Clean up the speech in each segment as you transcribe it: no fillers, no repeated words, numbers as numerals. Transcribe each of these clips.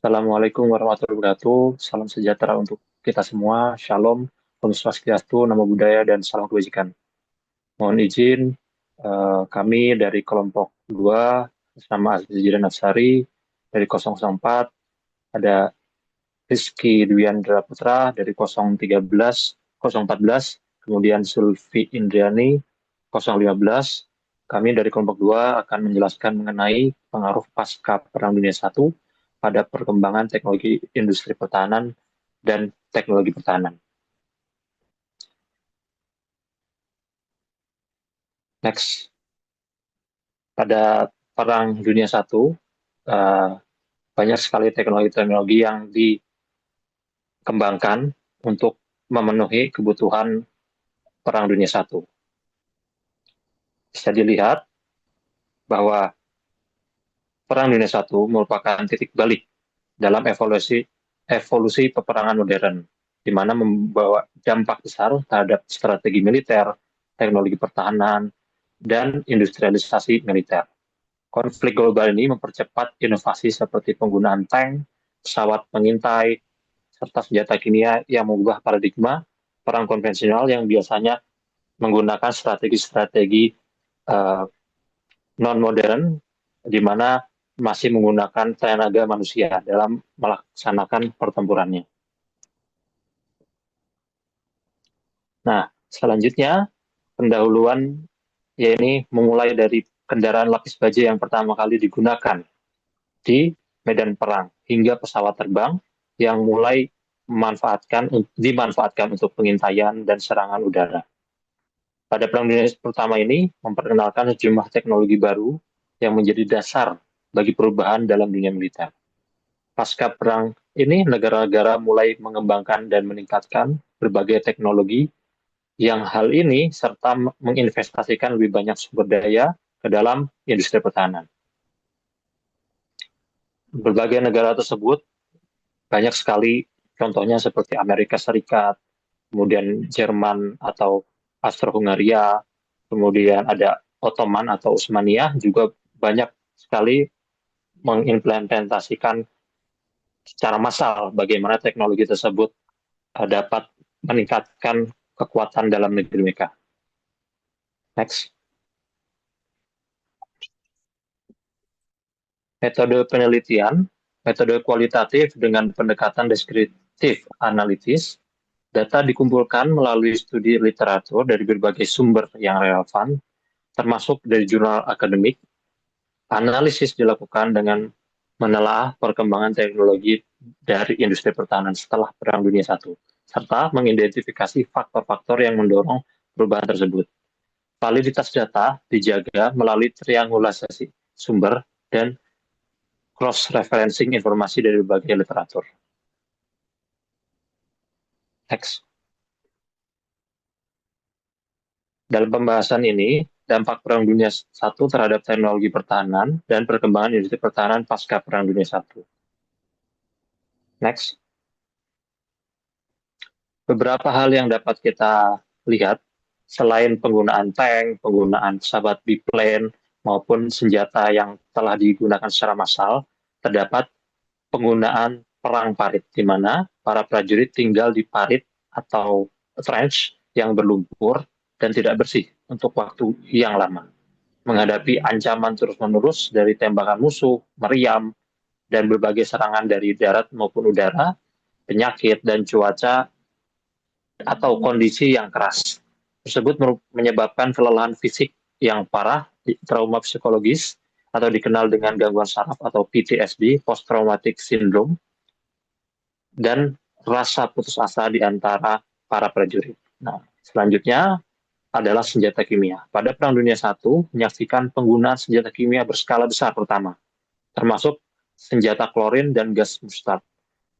Assalamualaikum warahmatullahi wabarakatuh. Salam sejahtera untuk kita semua. Shalom, Om Swastiastu, Namo Buddhaya, dan salam kebajikan. Mohon izin, kami dari kelompok 2, nama Azizidin Nafsari, dari 004, ada Rizky Dwiandra Putra dari 013, 014, kemudian Sulfi Indriani 015. Kami dari kelompok 2 akan menjelaskan mengenai pengaruh pasca Perang Dunia I pada perkembangan teknologi industri pertahanan dan teknologi pertahanan. Next, pada Perang Dunia I, banyak sekali teknologi-teknologi yang dikembangkan untuk memenuhi kebutuhan Perang Dunia I. Bisa dilihat bahwa Perang Dunia I merupakan titik balik dalam evolusi peperangan modern, di mana membawa dampak besar terhadap strategi militer, teknologi pertahanan, dan industrialisasi militer. Konflik global ini mempercepat inovasi seperti penggunaan tank, pesawat pengintai, serta senjata kimia yang mengubah paradigma perang konvensional yang biasanya menggunakan strategi-strategi non-modern, di mana masih menggunakan tenaga manusia dalam melaksanakan pertempurannya. Nah, selanjutnya pendahuluan yakni memulai dari kendaraan lapis baja yang pertama kali digunakan di medan perang hingga pesawat terbang yang mulai dimanfaatkan untuk pengintaian dan serangan udara. Pada Perang Dunia pertama ini memperkenalkan sejumlah teknologi baru yang menjadi dasar bagi perubahan dalam dunia militer. Pasca perang ini, negara-negara mulai mengembangkan dan meningkatkan berbagai teknologi yang hal ini serta menginvestasikan lebih banyak sumber daya ke dalam industri pertahanan. Berbagai negara tersebut banyak sekali, contohnya seperti Amerika Serikat, kemudian Jerman atau Austro-Hungaria, kemudian ada Ottoman atau Utsmaniyah, juga banyak sekali mengimplementasikan secara massal bagaimana teknologi tersebut dapat meningkatkan kekuatan dalam negeri mereka. Next. Metode penelitian, metode kualitatif dengan pendekatan deskriptif analitis, data dikumpulkan melalui studi literatur dari berbagai sumber yang relevan, termasuk dari jurnal akademik. Analisis dilakukan dengan menelaah perkembangan teknologi dari industri pertahanan setelah Perang Dunia I, serta mengidentifikasi faktor-faktor yang mendorong perubahan tersebut. Validitas data dijaga melalui triangulasi sumber dan cross-referencing informasi dari berbagai literatur. Next. Dalam pembahasan ini, dampak Perang Dunia I terhadap teknologi pertahanan dan perkembangan industri pertahanan pasca Perang Dunia I. Next. Beberapa hal yang dapat kita lihat, selain penggunaan tank, penggunaan pesawat biplane, maupun senjata yang telah digunakan secara massal, terdapat penggunaan perang parit, di mana para prajurit tinggal di parit atau trench yang berlumpur dan tidak bersih untuk waktu yang lama. Menghadapi ancaman terus-menerus dari tembakan musuh, meriam, dan berbagai serangan dari darat maupun udara, penyakit, dan cuaca atau kondisi yang keras. Tersebut menyebabkan kelelahan fisik yang parah, trauma psikologis, atau dikenal dengan gangguan saraf atau PTSD, Post Traumatic Syndrome, dan rasa putus asa di antara para prajurit. Nah, selanjutnya adalah senjata kimia. Pada Perang Dunia I, menyaksikan penggunaan senjata kimia berskala besar pertama, termasuk senjata klorin dan gas mustard,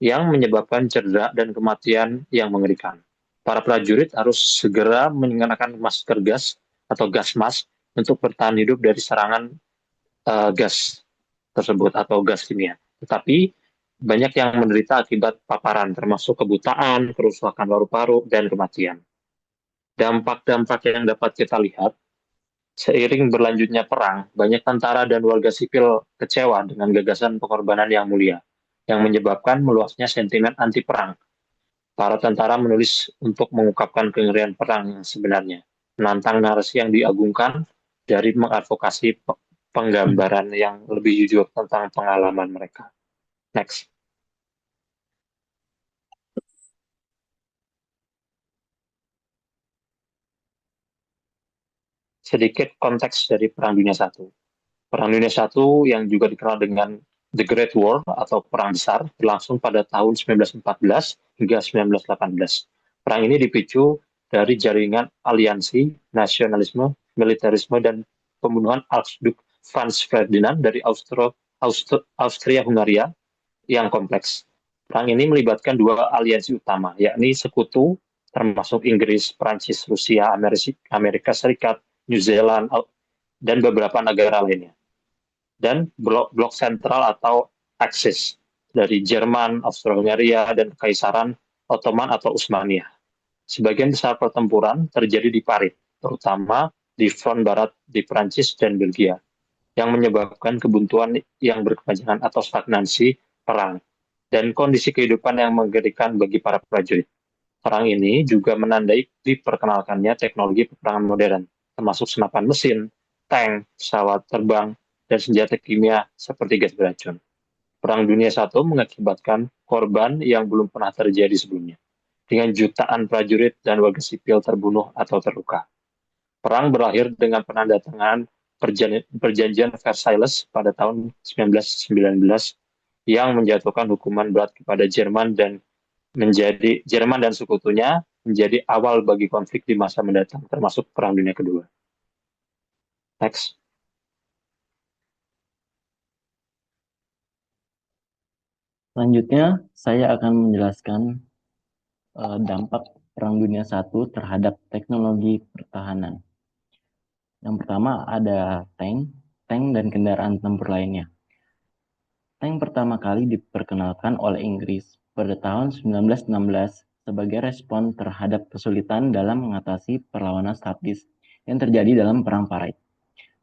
yang menyebabkan cedera dan kematian yang mengerikan. Para prajurit harus segera mengenakan masker gas atau gas mask untuk bertahan hidup dari serangan gas tersebut atau gas kimia. Tetapi banyak yang menderita akibat paparan, termasuk kebutaan, kerusakan paru-paru, dan kematian. Dampak-dampak yang dapat kita lihat, seiring berlanjutnya perang, banyak tentara dan warga sipil kecewa dengan gagasan pengorbanan yang mulia, yang menyebabkan meluasnya sentimen anti perang. Para tentara menulis untuk mengungkapkan kengerian perang yang sebenarnya, menantang narasi yang diagungkan dari mengadvokasi penggambaran yang lebih jujur tentang pengalaman mereka. Next. Sedikit konteks dari Perang Dunia I. Perang Dunia I yang juga dikenal dengan The Great War atau Perang Besar berlangsung pada tahun 1914 hingga 1918. Perang ini dipicu dari jaringan aliansi, nasionalisme, militerisme, dan pembunuhan Archduke Franz Ferdinand dari Austria-Hungaria yang kompleks. Perang ini melibatkan dua aliansi utama, yakni sekutu termasuk Inggris, Prancis, Rusia, Amerika Serikat, New Zealand, dan beberapa negara lainnya. Dan blok sentral atau Axis dari Jerman, Austria-Hungaria, dan Kekaisaran Ottoman atau Utsmaniyah. Sebagian besar pertempuran terjadi di Parit, terutama di front barat di Prancis dan Belgia, yang menyebabkan kebuntuan yang berkepanjangan atau stagnansi perang, dan kondisi kehidupan yang mengerikan bagi para prajurit. Perang ini juga menandai diperkenalkannya teknologi peperangan modern, termasuk senapan mesin, tank, pesawat terbang, dan senjata kimia seperti gas beracun. Perang Dunia I mengakibatkan korban yang belum pernah terjadi sebelumnya, dengan jutaan prajurit dan warga sipil terbunuh atau terluka. Perang berakhir dengan penandatanganan Perjanjian Versailles pada tahun 1919 yang menjatuhkan hukuman berat kepada Jerman dan sekutunya menjadi awal bagi konflik di masa mendatang, termasuk Perang Dunia Kedua. Next. Selanjutnya, saya akan menjelaskan dampak Perang Dunia I terhadap teknologi pertahanan. Yang pertama ada tank dan kendaraan tempur lainnya. Tank pertama kali diperkenalkan oleh Inggris pada tahun 1916 sebagai respon terhadap kesulitan dalam mengatasi perlawanan taktis yang terjadi dalam Perang Parit.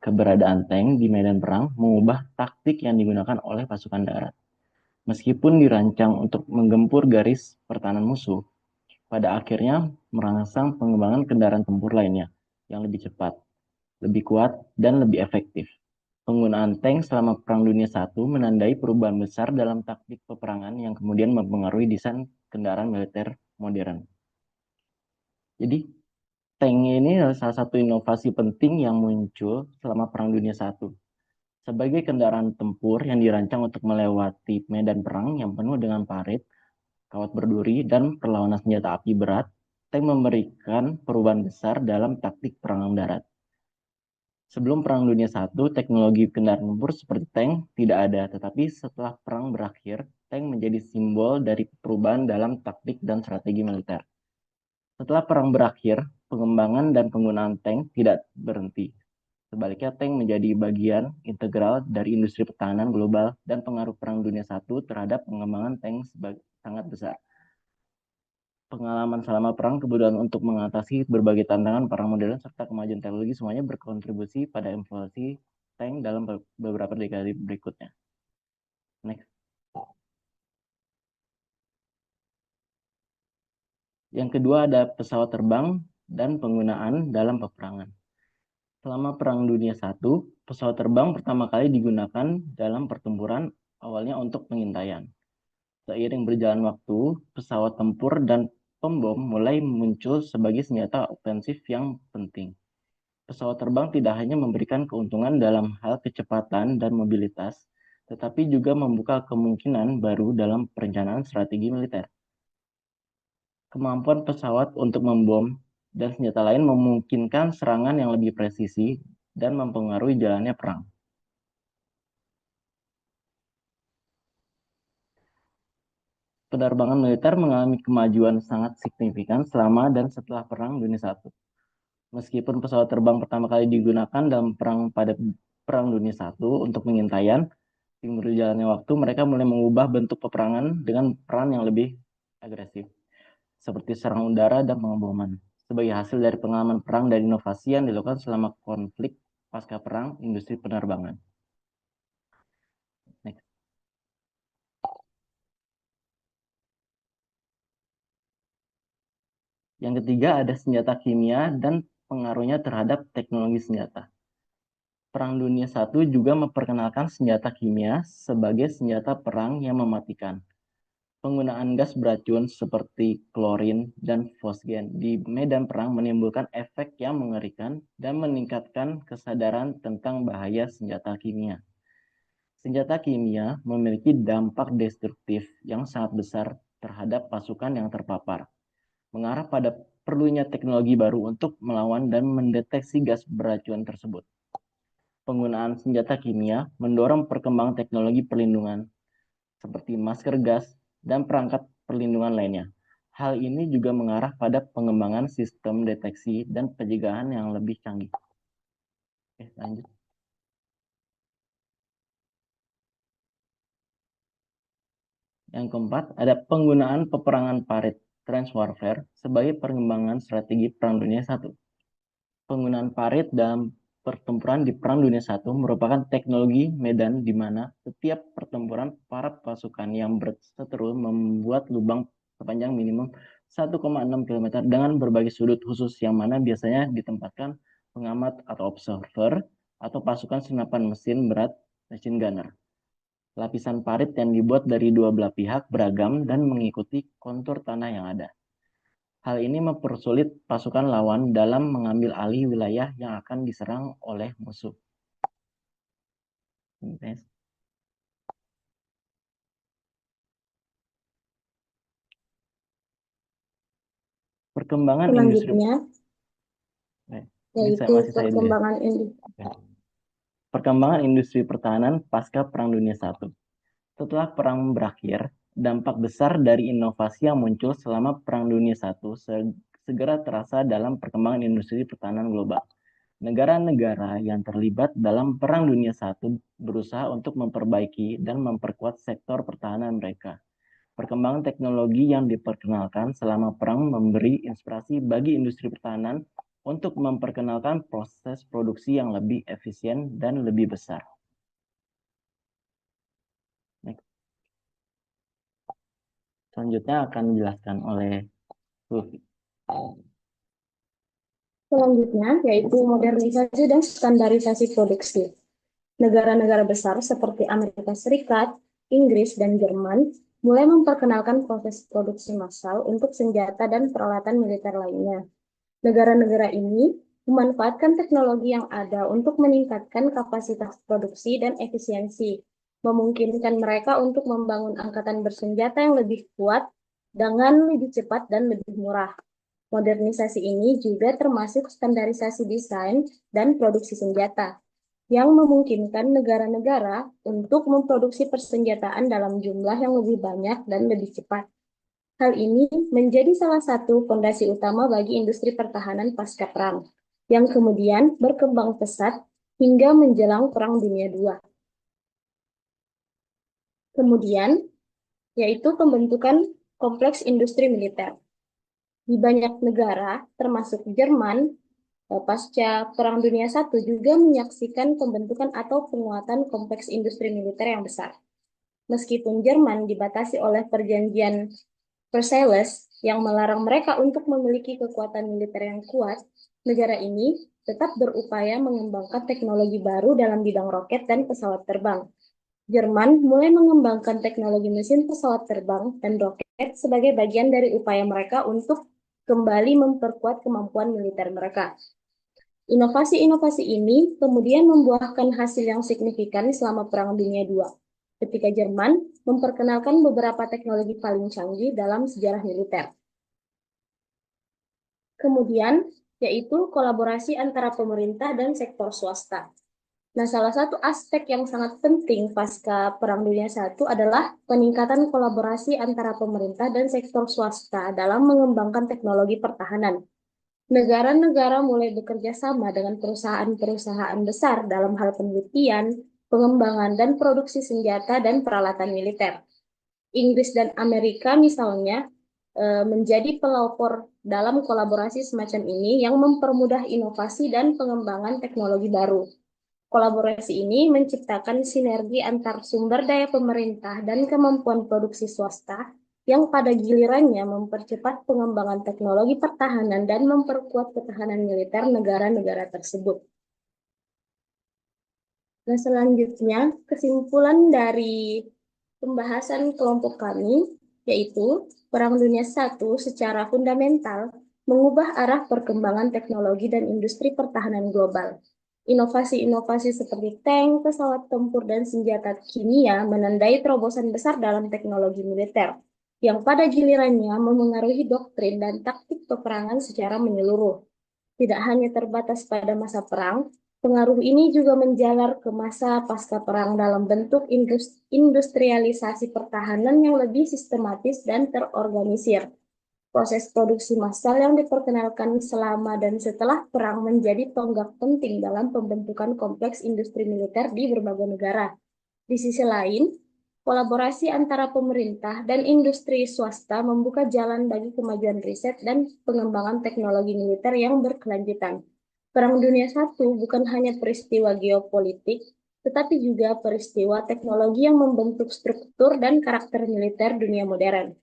Keberadaan tank di medan perang mengubah taktik yang digunakan oleh pasukan darat. Meskipun dirancang untuk menggempur garis pertahanan musuh, pada akhirnya merangsang pengembangan kendaraan tempur lainnya yang lebih cepat, lebih kuat, dan lebih efektif. Penggunaan tank selama Perang Dunia I menandai perubahan besar dalam taktik peperangan yang kemudian mempengaruhi desain kendaraan militer modern. Jadi, tank ini adalah salah satu inovasi penting yang muncul selama Perang Dunia I. Sebagai kendaraan tempur yang dirancang untuk melewati medan perang yang penuh dengan parit, kawat berduri, dan perlawanan senjata api berat, tank memberikan perubahan besar dalam taktik perang darat. Sebelum Perang Dunia I, teknologi kendaraan tempur seperti tank tidak ada, tetapi setelah perang berakhir, tank menjadi simbol dari perubahan dalam taktik dan strategi militer. Setelah perang berakhir, pengembangan dan penggunaan tank tidak berhenti. Sebaliknya, tank menjadi bagian integral dari industri pertahanan global dan pengaruh Perang Dunia I terhadap pengembangan tank sangat besar. Pengalaman selama perang, kebutuhan untuk mengatasi berbagai tantangan perang modern, serta kemajuan teknologi semuanya berkontribusi pada evolusi tank dalam beberapa dekade berikutnya. Next. Yang kedua ada pesawat terbang dan penggunaan dalam peperangan. Selama Perang Dunia I, pesawat terbang pertama kali digunakan dalam pertempuran awalnya untuk pengintaian. Seiring berjalan waktu, pesawat tempur dan pembom mulai muncul sebagai senjata ofensif yang penting. Pesawat terbang tidak hanya memberikan keuntungan dalam hal kecepatan dan mobilitas, tetapi juga membuka kemungkinan baru dalam perencanaan strategi militer. Kemampuan pesawat untuk membom dan senjata lain memungkinkan serangan yang lebih presisi dan mempengaruhi jalannya perang. Penerbangan militer mengalami kemajuan sangat signifikan selama dan setelah Perang Dunia I. Meskipun pesawat terbang pertama kali digunakan dalam Perang Dunia I untuk pengintaian, seiring berjalannya waktu mereka mulai mengubah bentuk peperangan dengan peran yang lebih agresif, seperti serang udara dan pengeboman, sebagai hasil dari pengalaman perang dan inovasi yang dilakukan selama konflik pasca perang industri penerbangan. Next. Yang ketiga ada senjata kimia dan pengaruhnya terhadap teknologi senjata. Perang Dunia I juga memperkenalkan senjata kimia sebagai senjata perang yang mematikan. Penggunaan gas beracun seperti klorin dan fosgen di medan perang menimbulkan efek yang mengerikan dan meningkatkan kesadaran tentang bahaya senjata kimia. Senjata kimia memiliki dampak destruktif yang sangat besar terhadap pasukan yang terpapar, mengarah pada perlunya teknologi baru untuk melawan dan mendeteksi gas beracun tersebut. Penggunaan senjata kimia mendorong perkembangan teknologi perlindungan seperti masker gas dan perangkat perlindungan lainnya. Hal ini juga mengarah pada pengembangan sistem deteksi dan pencegahan yang lebih canggih. Oke, lanjut. Yang keempat, ada penggunaan peperangan parit, trench warfare, sebagai pengembangan strategi Perang Dunia I. Penggunaan parit dalam pertempuran di Perang Dunia I merupakan teknologi medan di mana setiap pertempuran para pasukan yang berseteru membuat lubang sepanjang minimum 1,6 km dengan berbagai sudut khusus yang mana biasanya ditempatkan pengamat atau observer atau pasukan senapan mesin berat machine gunner. Lapisan parit yang dibuat dari dua belah pihak beragam dan mengikuti kontur tanah yang ada. Hal ini mempersulit pasukan lawan dalam mengambil alih wilayah yang akan diserang oleh musuh. Perkembangan industri. Selanjutnya, yaitu perkembangan industri. Perkembangan industri pertahanan pasca Perang Dunia I. Setelah perang berakhir, dampak besar dari inovasi yang muncul selama Perang Dunia I segera terasa dalam perkembangan industri pertahanan global. Negara-negara yang terlibat dalam Perang Dunia I berusaha untuk memperbaiki dan memperkuat sektor pertahanan mereka. Perkembangan teknologi yang diperkenalkan selama perang memberi inspirasi bagi industri pertahanan untuk memperkenalkan proses produksi yang lebih efisien dan lebih besar. Selanjutnya akan dijelaskan oleh Luffy. Selanjutnya, yaitu modernisasi dan standarisasi produksi. Negara-negara besar seperti Amerika Serikat, Inggris, dan Jerman mulai memperkenalkan proses produksi massal untuk senjata dan peralatan militer lainnya. Negara-negara ini memanfaatkan teknologi yang ada untuk meningkatkan kapasitas produksi dan efisiensi, memungkinkan mereka untuk membangun angkatan bersenjata yang lebih kuat dengan lebih cepat dan lebih murah. Modernisasi ini juga termasuk standarisasi desain dan produksi senjata, yang memungkinkan negara-negara untuk memproduksi persenjataan dalam jumlah yang lebih banyak dan lebih cepat. Hal ini menjadi salah satu fondasi utama bagi industri pertahanan pasca perang, yang kemudian berkembang pesat hingga menjelang Perang Dunia II. Kemudian, yaitu pembentukan kompleks industri militer. Di banyak negara, termasuk Jerman, pasca Perang Dunia I juga menyaksikan pembentukan atau penguatan kompleks industri militer yang besar. Meskipun Jerman dibatasi oleh perjanjian Versailles yang melarang mereka untuk memiliki kekuatan militer yang kuat, negara ini tetap berupaya mengembangkan teknologi baru dalam bidang roket dan pesawat terbang. Jerman mulai mengembangkan teknologi mesin pesawat terbang dan roket sebagai bagian dari upaya mereka untuk kembali memperkuat kemampuan militer mereka. Inovasi-inovasi ini kemudian membuahkan hasil yang signifikan selama Perang Dunia II, ketika Jerman memperkenalkan beberapa teknologi paling canggih dalam sejarah militer. Kemudian, yaitu kolaborasi antara pemerintah dan sektor swasta. Nah, salah satu aspek yang sangat penting pasca Perang Dunia I adalah peningkatan kolaborasi antara pemerintah dan sektor swasta dalam mengembangkan teknologi pertahanan. Negara-negara mulai bekerja sama dengan perusahaan-perusahaan besar dalam hal penelitian, pengembangan, dan produksi senjata dan peralatan militer. Inggris dan Amerika misalnya menjadi pelopor dalam kolaborasi semacam ini yang mempermudah inovasi dan pengembangan teknologi baru. Kolaborasi ini menciptakan sinergi antar sumber daya pemerintah dan kemampuan produksi swasta yang pada gilirannya mempercepat pengembangan teknologi pertahanan dan memperkuat ketahanan militer negara-negara tersebut. Nah, selanjutnya, kesimpulan dari pembahasan kelompok kami, yaitu Perang Dunia I secara fundamental mengubah arah perkembangan teknologi dan industri pertahanan global. Inovasi-inovasi seperti tank, pesawat tempur, dan senjata kimia menandai terobosan besar dalam teknologi militer, yang pada gilirannya memengaruhi doktrin dan taktik peperangan secara menyeluruh. Tidak hanya terbatas pada masa perang, pengaruh ini juga menjalar ke masa pasca perang dalam bentuk industrialisasi pertahanan yang lebih sistematis dan terorganisir. Proses produksi massal yang diperkenalkan selama dan setelah perang menjadi tonggak penting dalam pembentukan kompleks industri militer di berbagai negara. Di sisi lain, kolaborasi antara pemerintah dan industri swasta membuka jalan bagi kemajuan riset dan pengembangan teknologi militer yang berkelanjutan. Perang Dunia I bukan hanya peristiwa geopolitik, tetapi juga peristiwa teknologi yang membentuk struktur dan karakter militer dunia modern.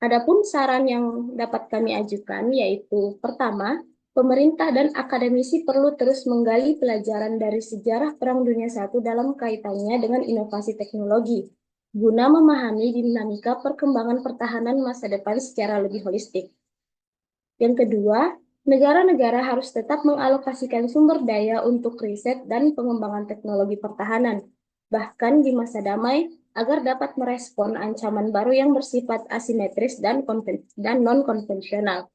Adapun saran yang dapat kami ajukan yaitu pertama, pemerintah dan akademisi perlu terus menggali pelajaran dari sejarah Perang Dunia I dalam kaitannya dengan inovasi teknologi, guna memahami dinamika perkembangan pertahanan masa depan secara lebih holistik. Yang kedua, negara-negara harus tetap mengalokasikan sumber daya untuk riset dan pengembangan teknologi pertahanan, bahkan di masa damai, agar dapat merespon ancaman baru yang bersifat asimetris dan non-konvensional.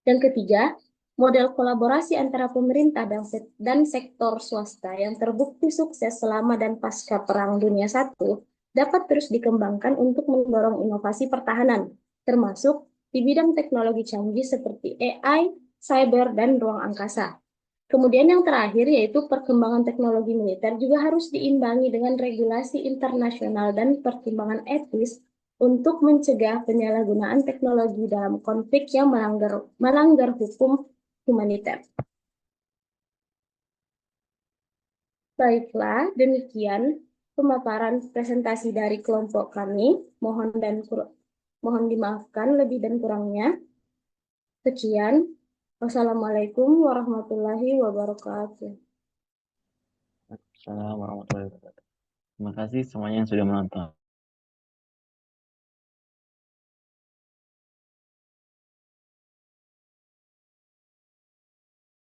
Yang ketiga, model kolaborasi antara pemerintah dan sektor swasta yang terbukti sukses selama dan pasca Perang Dunia I dapat terus dikembangkan untuk mendorong inovasi pertahanan, termasuk di bidang teknologi canggih seperti AI, cyber, dan ruang angkasa. Kemudian yang terakhir yaitu perkembangan teknologi militer juga harus diimbangi dengan regulasi internasional dan pertimbangan etis untuk mencegah penyalahgunaan teknologi dalam konflik yang melanggar hukum humaniter. Baiklah, demikian pemaparan presentasi dari kelompok kami. Mohon dimaafkan lebih dan kurangnya. Sekian. Wassalamualaikum warahmatullahi wabarakatuh. Assalamualaikum warahmatullahi wabarakatuh. Terima kasih semuanya yang sudah menonton.